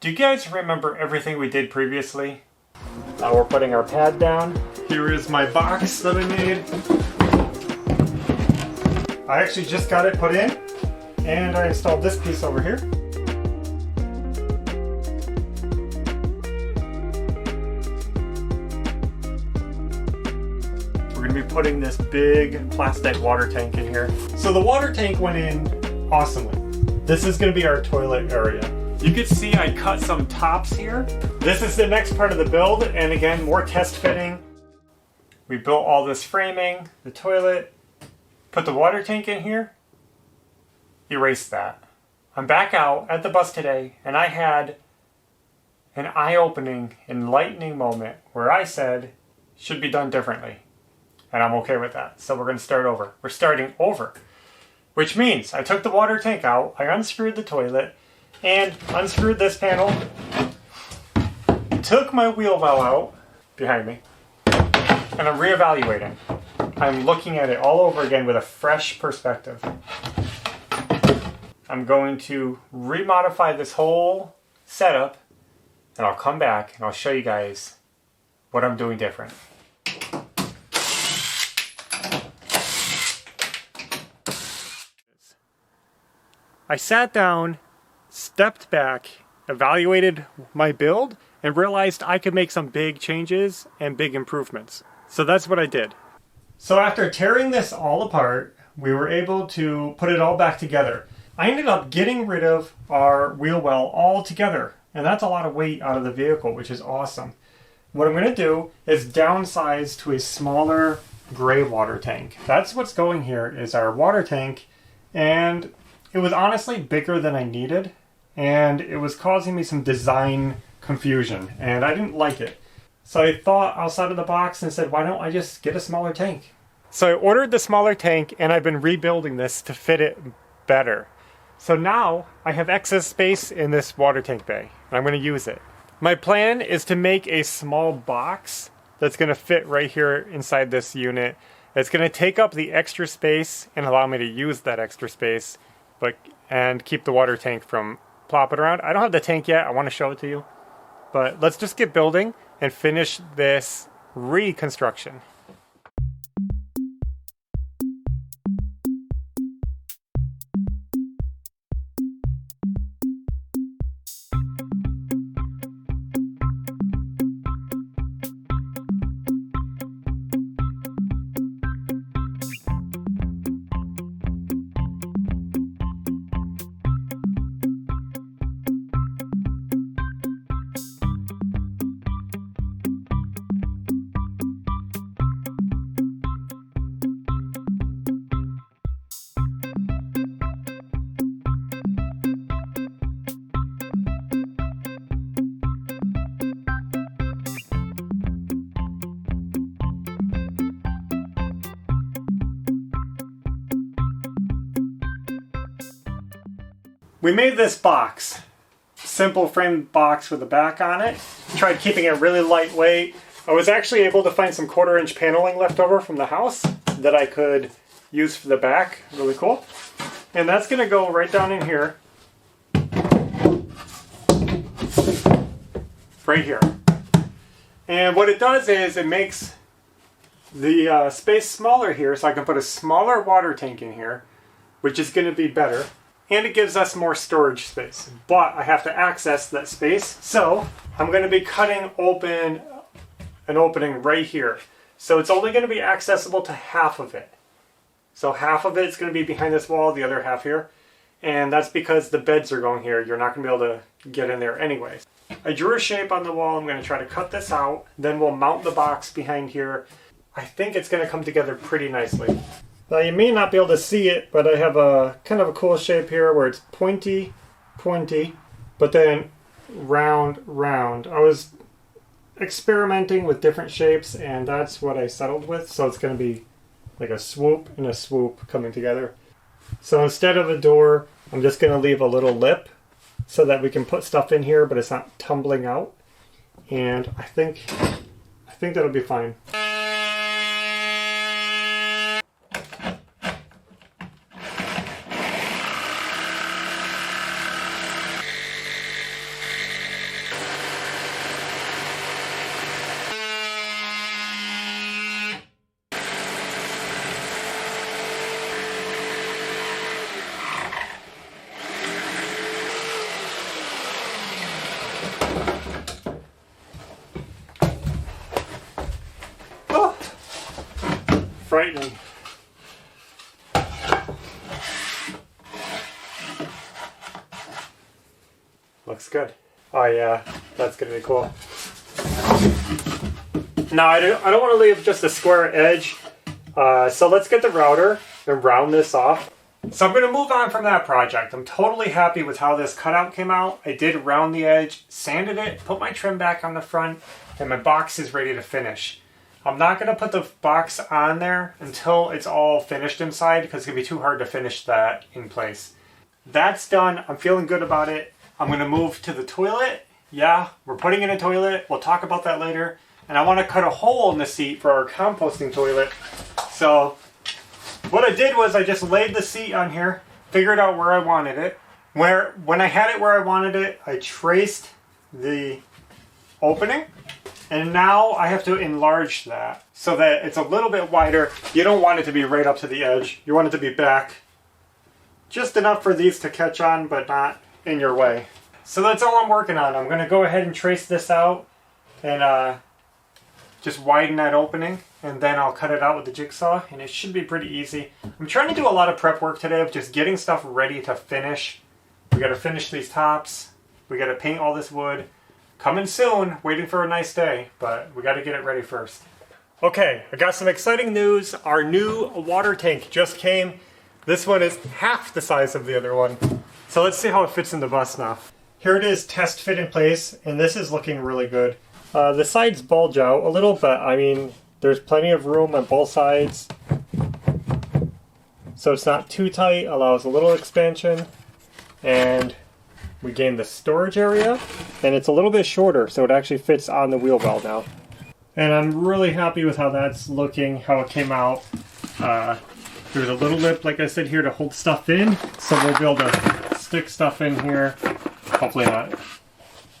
Do you guys remember everything we did previously? Now we're putting our pad down. Here is my box that I made. I actually just got it put in, and I installed this piece over here. We're going to be putting this big plastic water tank in here. So the water tank went in awesomely. This is going to be our toilet area. You can see I cut some tops here. This is the next part of the build, and again, more test fitting. We built all this framing, the toilet, put the water tank in here, erase that. I'm back out at the bus today, and I had an eye-opening, enlightening moment where I said, should be done differently. And I'm okay with that. So we're gonna start over. We're starting over. Which means I took the water tank out, I unscrewed the toilet, and unscrewed this panel, took my wheel well out behind me, and I'm reevaluating. I'm looking at it all over again with a fresh perspective. I'm going to remodify this whole setup, and I'll come back and I'll show you guys what I'm doing different. I sat down, stepped back, evaluated my build, and realized I could make some big changes and big improvements. So that's what I did. So after tearing this all apart, we were able to put it all back together. I ended up getting rid of our wheel well altogether, and that's a lot of weight out of the vehicle, which is awesome. What I'm going to do is downsize to a smaller gray water tank. That's what's going here, is our water tank, and it was honestly bigger than I needed, and it was causing me some design confusion, and I didn't like it. So I thought outside of the box and said, why don't I just get a smaller tank? So I ordered the smaller tank, and I've been rebuilding this to fit it better. So now I have excess space in this water tank bay, and I'm going to use it. My plan is to make a small box that's going to fit right here inside this unit. It's going to take up the extra space and allow me to use that extra space, and keep the water tank from plopping around. I don't have the tank yet. I want to show it to you. But let's just get building and finish this reconstruction. We made this box, simple framed box with a back on it. Tried keeping it really lightweight. I was actually able to find some 1/4-inch paneling left over from the house that I could use for the back. Really cool. And that's going to go right down in here. Right here. And what it does is it makes the space smaller here, so I can put a smaller water tank in here, which is going to be better. And it gives us more storage space. But I have to access that space, so I'm going to be cutting open an opening right here. So it's only going to be accessible to half of it. So half of it's going to be behind this wall, the other half here. And that's because the beds are going here. You're not going to be able to get in there anyways. I drew a shape on the wall. I'm going to try to cut this out. Then we'll mount the box behind here. I think it's going to come together pretty nicely. Now you may not be able to see it, but I have a kind of a cool shape here where it's pointy, but then round, round. I was experimenting with different shapes, and that's what I settled with. So it's going to be like a swoop and a swoop coming together. So instead of a door, I'm just going to leave a little lip so that we can put stuff in here, but it's not tumbling out. And I think that'll be fine. tighten. Looks good. Oh yeah, that's gonna be cool. Now I don't want to leave just a square edge, so let's get the router and round this off. So I'm going to move on from that project. I'm totally happy with how this cutout came out. I did round the edge, sanded it, put my trim back on the front, and my box is ready to finish. I'm not going to put the box on there until it's all finished inside because it's going to be too hard to finish that in place. That's done. I'm feeling good about it. I'm going to move to the toilet. Yeah, we're putting in a toilet. We'll talk about that later. And I want to cut a hole in the seat for our composting toilet. So what I did was I just laid the seat on here, figured out where I wanted it. When I had it where I wanted it, I traced the opening. And now I have to enlarge that so that it's a little bit wider. You don't want it to be right up to the edge. You want it to be back just enough for these to catch on, but not in your way. So that's all I'm working on. I'm going to go ahead and trace this out and just widen that opening, and then I'll cut it out with the jigsaw, and it should be pretty easy. I'm trying to do a lot of prep work today of just getting stuff ready to finish. We got to finish these tops. We got to paint all this wood. Coming soon, waiting for a nice day, but we got to get it ready first. Okay, I got some exciting news. Our new water tank just came. This one is half the size of the other one. So let's see how it fits in the bus now. Here it is, test fit in place, and this is looking really good. The sides bulge out a little, but I mean, there's plenty of room on both sides. So it's not too tight, allows a little expansion. And we gain the storage area, and it's a little bit shorter, so it actually fits on the wheel well now. And I'm really happy with how that's looking, how it came out. There's a little lip, like I said, here to hold stuff in, so we'll be able to stick stuff in here. Hopefully not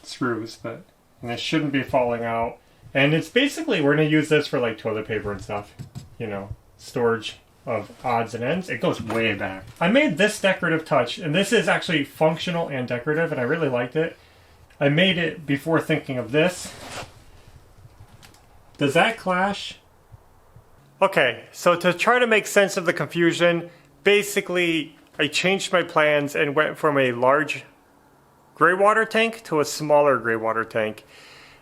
screws, but and it shouldn't be falling out. And it's basically, we're going to use this for like toilet paper and stuff, you know, storage of odds and ends. It goes way back. I made this decorative touch, and this is actually functional and decorative, and I really liked it. I made it before thinking of this. Does that clash? Okay, so to try to make sense of the confusion, basically I changed my plans and went from a large gray water tank to a smaller gray water tank.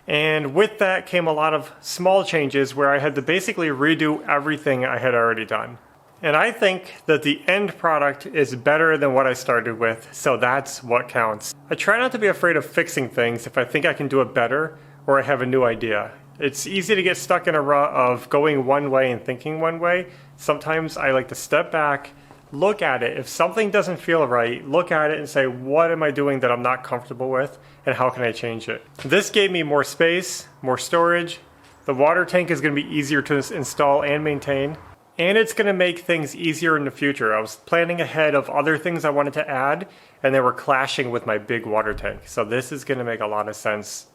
And with that came a lot of small changes where I had to basically redo everything I had already done. And I think that the end product is better than what I started with, so that's what counts. I try not to be afraid of fixing things if I think I can do it better or I have a new idea. It's easy to get stuck in a rut of going one way and thinking one way. Sometimes I like to step back, look at it. If something doesn't feel right, look at it and say, what am I doing that I'm not comfortable with, and how can I change it? This gave me more space, more storage. The water tank is going to be easier to install and maintain. And it's going to make things easier in the future. I was planning ahead of other things I wanted to add, and they were clashing with my big water tank. So this is going to make a lot of sense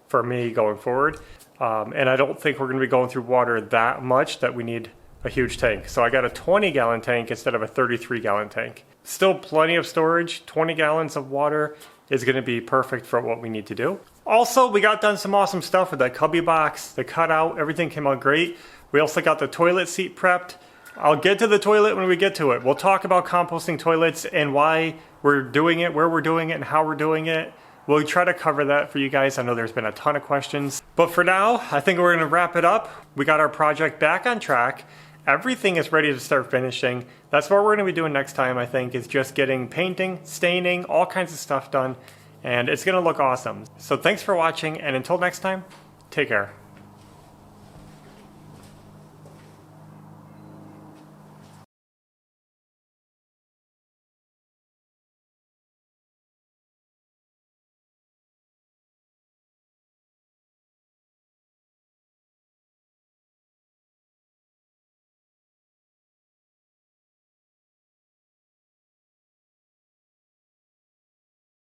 for me going forward. And I don't think we're going to be going through water that much that we need a huge tank. So I got a 20-gallon tank instead of a 33-gallon tank. Still plenty of storage. 20 gallons of water is going to be perfect for what we need to do. Also, we got done some awesome stuff with that cubby box, the cutout, everything came out great. We also got the toilet seat prepped. I'll get to the toilet when we get to it. We'll talk about composting toilets and why we're doing it, where we're doing it, and how we're doing it. We'll try to cover that for you guys. I know there's been a ton of questions. But for now, I think we're going to wrap it up. We got our project back on track. Everything is ready to start finishing. That's what we're going to be doing next time, I think, is just getting painting, staining, all kinds of stuff done. And it's going to look awesome. So thanks for watching, and until next time, take care.